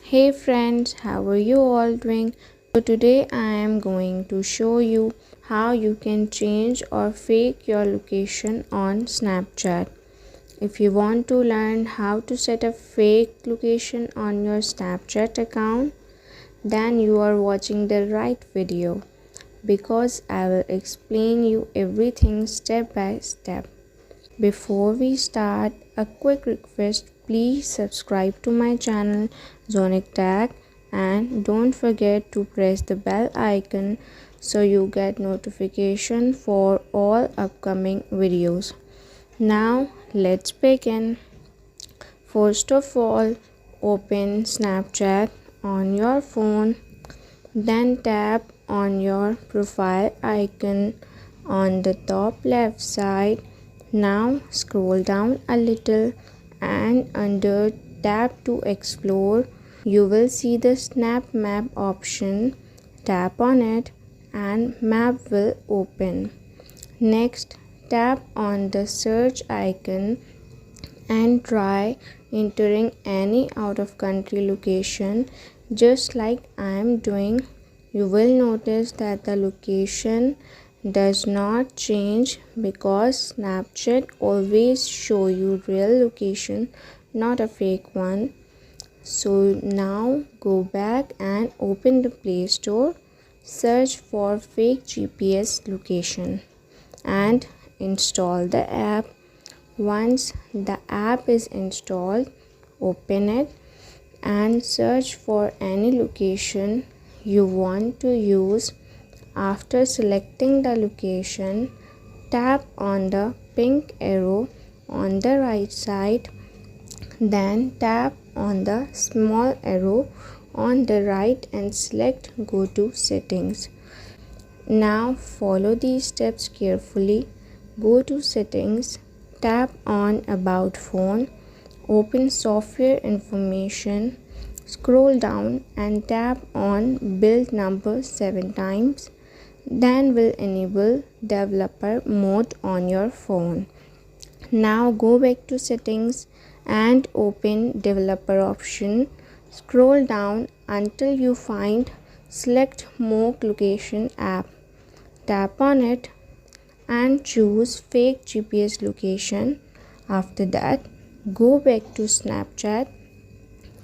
Hey friends, how are you all doing? So today I am going to show you how you can change or fake your location on Snapchat. If you want to learn how to set a fake location on your Snapchat account, then you are watching the right video because I will explain you everything step by step. Before we start, a quick request, please subscribe to my channel Zonic Tech and don't forget to press the bell icon so you get notification for all upcoming videos. Now let's begin. First of all, open Snapchat on your phone, then tap on your profile icon on the top left side. Now scroll down a little and under tap to explore you will see the snap map option. Tap on it and map will open. Next tap on the search icon and try entering any out of country location just like I am doing. You will notice that the location does not change because Snapchat always show you real location, not a fake one. So now go back and open the Play Store, search for fake GPS location and install the app. Once the app is installed, open it and search for any location you want to use. After selecting the location, tap on the pink arrow on the right side, then tap on the small arrow on the right and select Go to Settings. Now follow these steps carefully. Go to Settings, tap on About Phone, open Software Information, scroll down and tap on Build Number 7 times. Then will enable developer mode on your phone. Now go back to settings and open developer option. Scroll down until you find select mock location app. Tap on it and choose fake GPS location. After that, go back to Snapchat,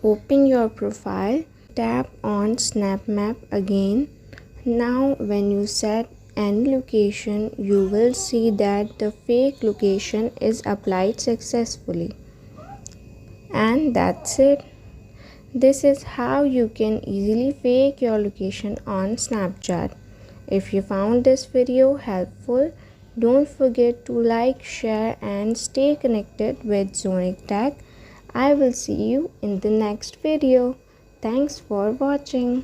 open your profile, tap on Snap Map again. Now when you set any location, you will see that the fake location is applied successfully. And that's it. This is how you can easily fake your location on Snapchat. If you found this video helpful, don't forget to like, share and stay connected with Zonic Tech. I will see you in the next video. Thanks for watching.